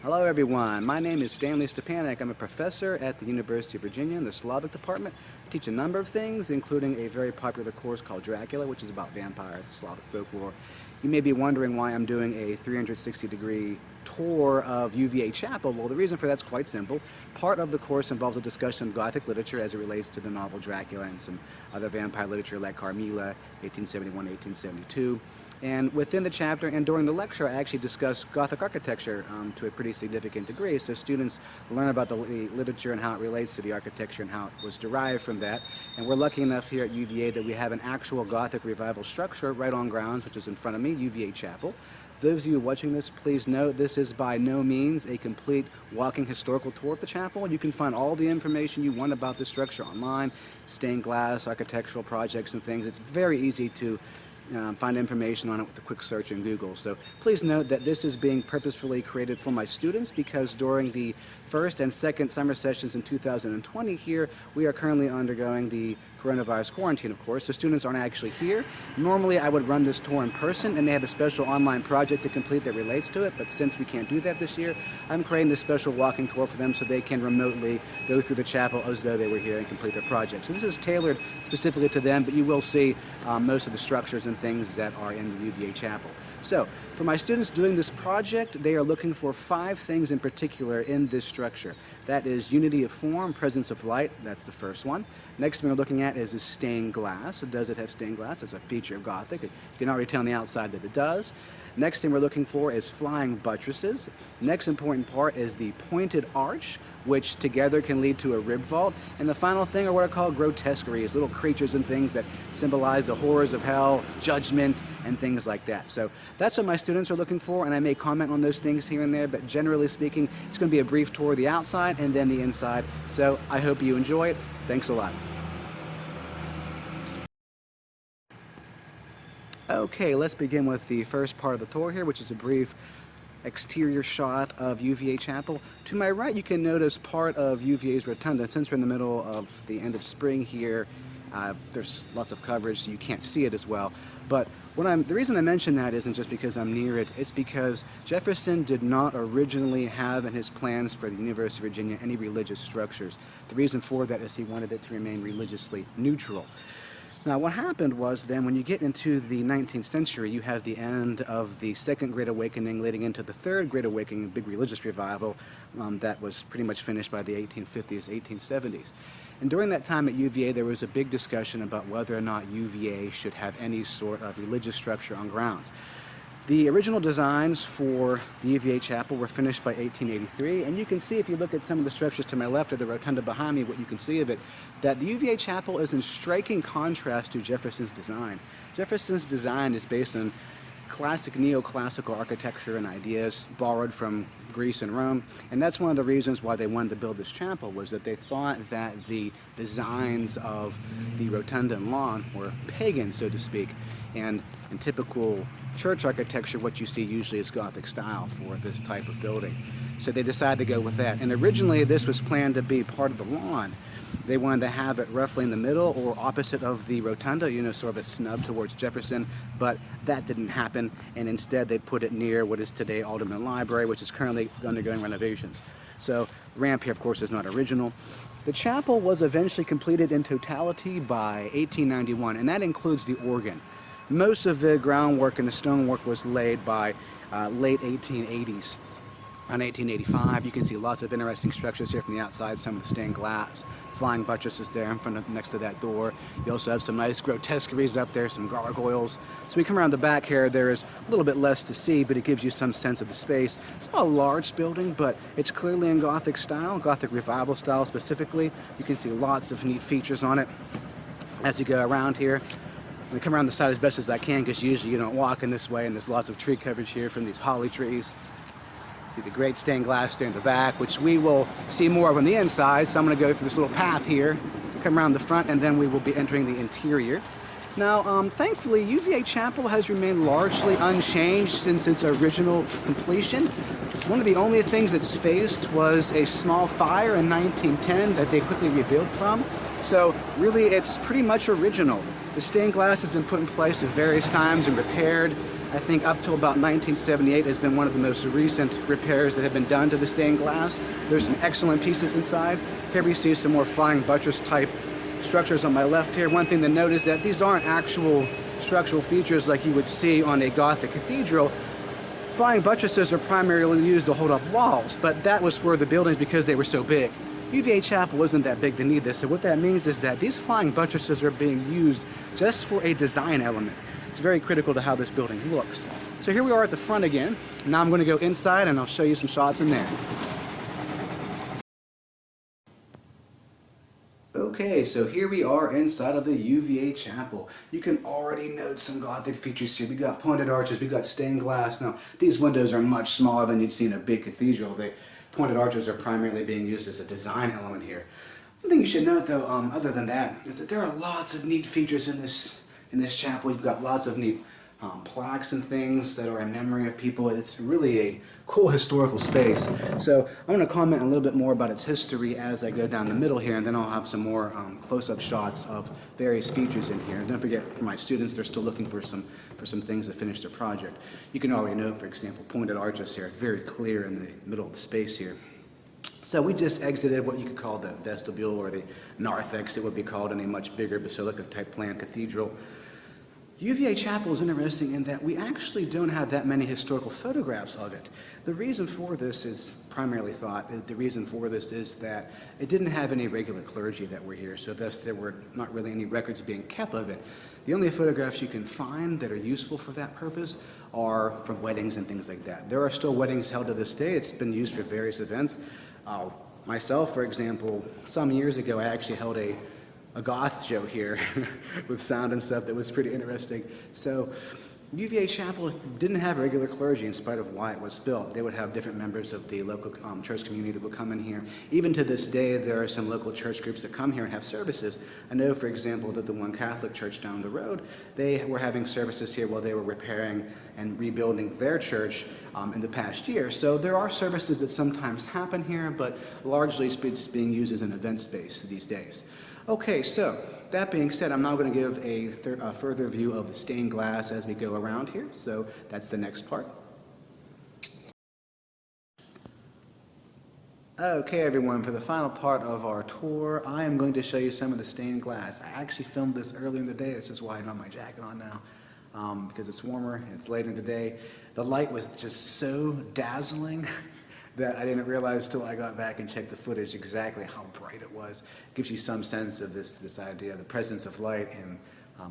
Hello everyone, my name is Stanley Stepanek. I'm a professor at the University of Virginia in the Slavic department. I teach a number of things, including a very popular course called Dracula, which is about vampires, Slavic folklore. You may be wondering why I'm doing a 360-degree tour of UVA Chapel. Well, the reason for that's quite simple. Part of the course involves a discussion of Gothic literature as it relates to the novel Dracula and some other vampire literature like Carmilla, 1871-1872. And within the chapter and during the lecture, I actually discuss Gothic architecture to a pretty significant degree. So students learn about the literature and how it relates to the architecture and how it was derived from that. And we're lucky enough here at UVA that we have an actual Gothic revival structure right on grounds, which is in front of me, UVA Chapel. Those of you watching this, please note this is by no means a complete walking historical tour of the chapel. You can find all the information you want about the structure online, stained glass, architectural projects and things. It's very easy to find information on it with a quick search in Google. So please note that this is being purposefully created for my students because during the first and second summer sessions in 2020 here, we are currently undergoing the coronavirus quarantine, of course, so students aren't actually here. Normally I would run this tour in person and they have a special online project to complete that relates to it, but since we can't do that this year, I'm creating this special walking tour for them so they can remotely go through the chapel as though they were here and complete their project. So this is tailored specifically to them, but you will see most of the structures and things that are in the UVA chapel. So, for my students doing this project, they are looking for 5 things in particular in this structure. That is unity of form, presence of light, that's the first one. Next thing we're looking at is stained glass. So does it have stained glass? It's a feature of Gothic. You can already tell on the outside that it does. Next thing we're looking for is flying buttresses. Next important part is the pointed arch, which together can lead to a rib vault. And the final thing are what are called grotesqueries, little creatures and things that symbolize the horrors of hell, judgment, and things like that. So that's what my students are looking for, and I may comment on those things here and there, but generally speaking, it's going to be a brief tour of the outside and then the inside. So I hope you enjoy it. Thanks a lot. Okay, let's begin with the first part of the tour here, which is a brief exterior shot of UVA Chapel. To my right, you can notice part of UVA's rotunda. Since we're in the middle of the end of spring here, there's lots of coverage, so you can't see it as well. But the reason I mention that isn't just because I'm near it, it's because Jefferson did not originally have in his plans for the University of Virginia any religious structures. The reason for that is he wanted it to remain religiously neutral. Now, what happened was then when you get into the 19th century, you have the end of the Second Great Awakening leading into the Third Great Awakening, a big religious revival that was pretty much finished by the 1850s, 1870s. And during that time at UVA, there was a big discussion about whether or not UVA should have any sort of religious structure on grounds. The original designs for the UVA Chapel were finished by 1883, and you can see if you look at some of the structures to my left or the rotunda behind me, what you can see of it, that the UVA Chapel is in striking contrast to Jefferson's design. Jefferson's design is based on classic neoclassical architecture and ideas borrowed from Greece and Rome, and that's one of the reasons why they wanted to build this chapel, was that they thought that the designs of the rotunda and lawn were pagan, so to speak, and in typical church architecture, what you see usually is Gothic style for this type of building. So they decided to go with that. And originally this was planned to be part of the lawn. They wanted to have it roughly in the middle or opposite of the rotunda, you know, sort of a snub towards Jefferson, but that didn't happen, and instead they put it near what is today Alderman Library, which is currently undergoing renovations. So the ramp here, of course, is not original. The chapel was eventually completed in totality by 1891, and that includes the organ. Most of the groundwork and the stonework was laid by late 1880s. On 1885, you can see lots of interesting structures here from the outside, some of the stained glass, flying buttresses there in front of, next to that door. You also have some nice grotesqueries up there, some gargoyles. So we come around the back here, there is a little bit less to see, but it gives you some sense of the space. It's not a large building, but it's clearly in Gothic style, Gothic revival style specifically. You can see lots of neat features on it as you go around here. I'm going to come around the side as best as I can because usually you don't walk in this way, and there's lots of tree coverage here from these holly trees. See the great stained glass there in the back, which we will see more of on the inside. So I'm going to go through this little path here, come around the front, and then we will be entering the interior. Now, thankfully, UVA Chapel has remained largely unchanged since its original completion. One of the only things that's faced was a small fire in 1910 that they quickly rebuilt from. So really, it's pretty much original. The stained glass has been put in place at various times and repaired. I think up till about 1978 has been one of the most recent repairs that have been done to the stained glass. There's some excellent pieces inside. Here we see some more flying buttress type structures on my left here. One thing to note is that these aren't actual structural features like you would see on a Gothic cathedral. Flying buttresses are primarily used to hold up walls, but that was for the buildings because they were so big. UVA Chapel wasn't that big to need this, so what that means is that these flying buttresses are being used just for a design element. It's very critical to how this building looks. So here we are at the front again. Now I'm going to go inside and I'll show you some shots in there. Okay, so here we are inside of the UVA Chapel. You can already note some Gothic features here. We got pointed arches, we got stained glass. Now, these windows are much smaller than you'd see in a big cathedral. The pointed arches are primarily being used as a design element here. One thing you should note, though, other than that, is that there are lots of neat features in this chapel. You've got lots of neat plaques and things that are in memory of people. It's really a cool historical space. So I'm going to comment a little bit more about its history as I go down the middle here, and then I'll have some more close-up shots of various features in here. And don't forget, for my students, they're still looking for some things to finish their project. You can already note, for example, pointed arches here, very clear in the middle of the space here. So we just exited what you could call the vestibule, or the narthex, it would be called in a much bigger basilica-type plan cathedral. UVA Chapel is interesting in that we actually don't have that many historical photographs of it. The reason for this is primarily thought, the reason for this is that it didn't have any regular clergy that were here, so thus there were not really any records being kept of it. The only photographs you can find that are useful for that purpose are from weddings and things like that. There are still weddings held to this day. It's been used for various events. Myself, for example, some years ago I actually held a goth show here with sound and stuff that was pretty interesting. So UVA Chapel didn't have regular clergy in spite of why it was built. They would have different members of the local church community that would come in here. Even to this day, there are some local church groups that come here and have services. I know, for example, that the one Catholic church down the road, they were having services here while they were repairing and rebuilding their church in the past year. So there are services that sometimes happen here, but largely it's being used as an event space these days. Okay, so that being said, I'm now going to give a further view of the stained glass as we go around here. So that's the next part. Okay, everyone, for the final part of our tour, I am going to show you some of the stained glass. I actually filmed this earlier in the day. This is why I don't have my jacket on now, because it's warmer and it's later in the day. The light was just so dazzling that I didn't realize till I got back and checked the footage exactly how bright it was. It gives you some sense of this idea of the presence of light in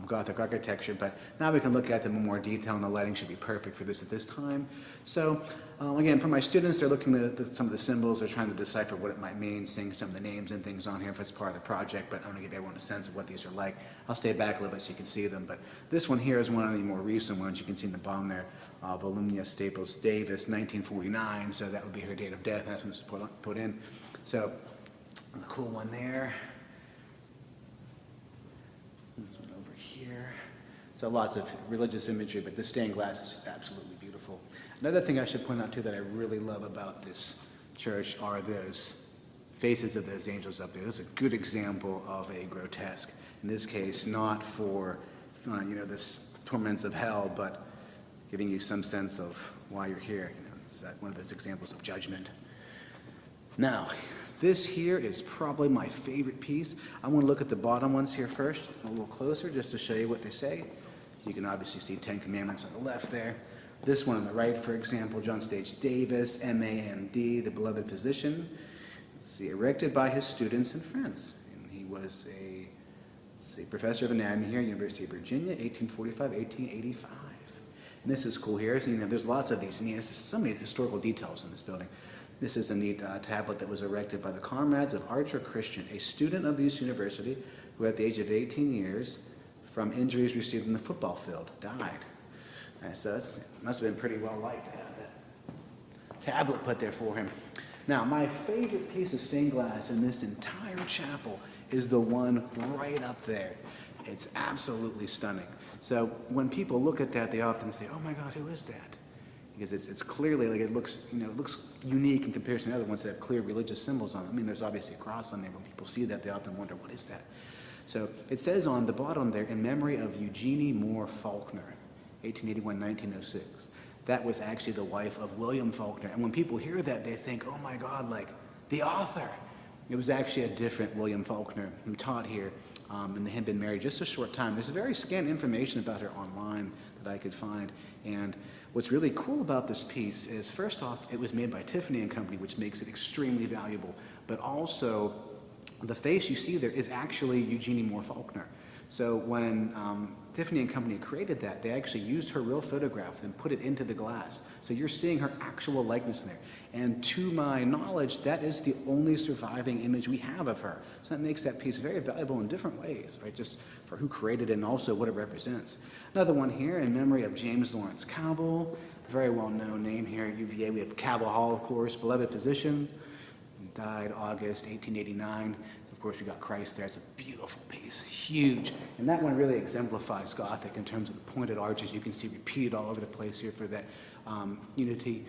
Gothic architecture, but now we can look at them in more detail, and the lighting should be perfect for this at this time. So again, for my students, they're looking at some of the symbols, they're trying to decipher what it might mean, seeing some of the names and things on here if it's part of the project, but I want to give everyone a sense of what these are like. I'll stay back a little bit so you can see them, but this one here is one of the more recent ones. You can see in the bottom there, Volumnia Staples Davis, 1949, so that would be her date of death, and that's when it's put in. So, the cool one there. This one over here. So lots of religious imagery, but this stained glass is just absolutely beautiful. Another thing I should point out too that I really love about this church are those faces of those angels up there. This is a good example of a grotesque. In this case, not for this torments of hell, but giving you some sense of why you're here. It's one of those examples of judgment. Now, this here is probably my favorite piece. I want to look at the bottom ones here first, a little closer, just to show you what they say. You can obviously see 10 Commandments on the left there. This one on the right, for example, John Stage Davis, M.A.M.D., the beloved physician. Let's see, erected by his students and friends. And he was a professor of anatomy here at University of Virginia, 1845, 1885. And this is cool here. So, there's lots of these. There's so many historical details in this building. This is a neat tablet that was erected by the comrades of Archer Christian, a student of this university who at the age of 18 years, from injuries received in the football field, died. And so it must have been pretty well liked to have that tablet put there for him. Now, my favorite piece of stained glass in this entire chapel is the one right up there. It's absolutely stunning. So when people look at that, they often say, "Oh my God, who is that?" Because it's clearly like it looks unique in comparison to other ones that have clear religious symbols on them. I mean, there's obviously a cross on there. When people see that, they often wonder, what is that? So it says on the bottom there, in memory of Eugenie Moore Faulkner. 1881, 1906. That was actually the wife of William Faulkner. And when people hear that, they think, oh my God, like the author. It was actually a different William Faulkner who taught here, and they had been married just a short time. There's very scant information about her online that I could find. And what's really cool about this piece is, first off, it was made by Tiffany & Company, which makes it extremely valuable. But also, the face you see there is actually Eugenie Moore Faulkner. So when Tiffany & Company created that, they actually used her real photograph and put it into the glass. So you're seeing her actual likeness in there. And to my knowledge, that is the only surviving image we have of her. So that makes that piece very valuable in different ways, right? Just for who created it and also what it represents. Another one here in memory of James Lawrence Cabell, very well-known name here at UVA. We have Cabell Hall, of course, beloved physician. He died August 1889. Of course, we got Christ there. It's a beautiful piece, huge. And that one really exemplifies Gothic in terms of the pointed arches you can see repeated all over the place here for that unity.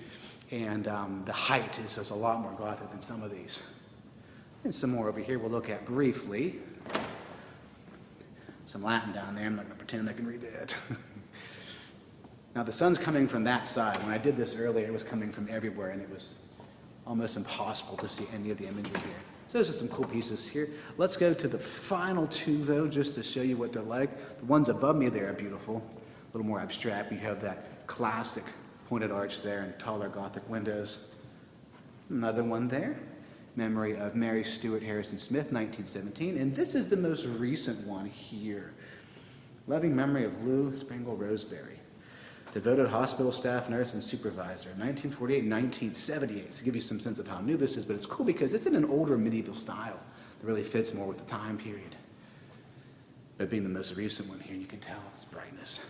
And the height is just a lot more Gothic than some of these. And some more over here we'll look at briefly. Some Latin down there. I'm not going to pretend I can read that. Now, the sun's coming from that side. When I did this earlier, it was coming from everywhere, and it was almost impossible to see any of the imagery here. So those are some cool pieces here. Let's go to the final two, though, just to show you what they're like. The ones above me there are beautiful, a little more abstract. You have that classic pointed arch there and taller Gothic windows. Another one there, memory of Mary Stuart Harrison Smith, 1917. And this is the most recent one here. Loving memory of Lou Springle Roseberry. Devoted hospital staff, nurse, and supervisor, 1948, 1978. To give you some sense of how new this is, but it's cool because it's in an older medieval style that really fits more with the time period. But being the most recent one here, you can tell its brightness.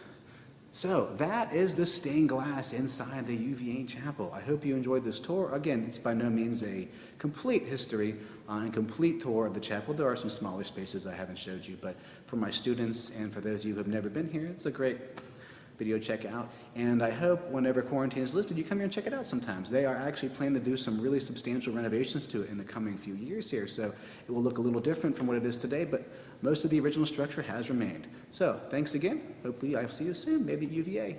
So that is the stained glass inside the UVA chapel. I hope you enjoyed this tour. Again, it's by no means a complete history and complete tour of the chapel. There are some smaller spaces I haven't showed you, but for my students and for those of you who have never been here, it's a great video to check out. And I hope whenever quarantine is lifted, you come here and check it out sometimes. They are actually planning to do some really substantial renovations to it in the coming few years here. So it will look a little different from what it is today, but most of the original structure has remained. So thanks again. Hopefully I'll see you soon, maybe at UVA.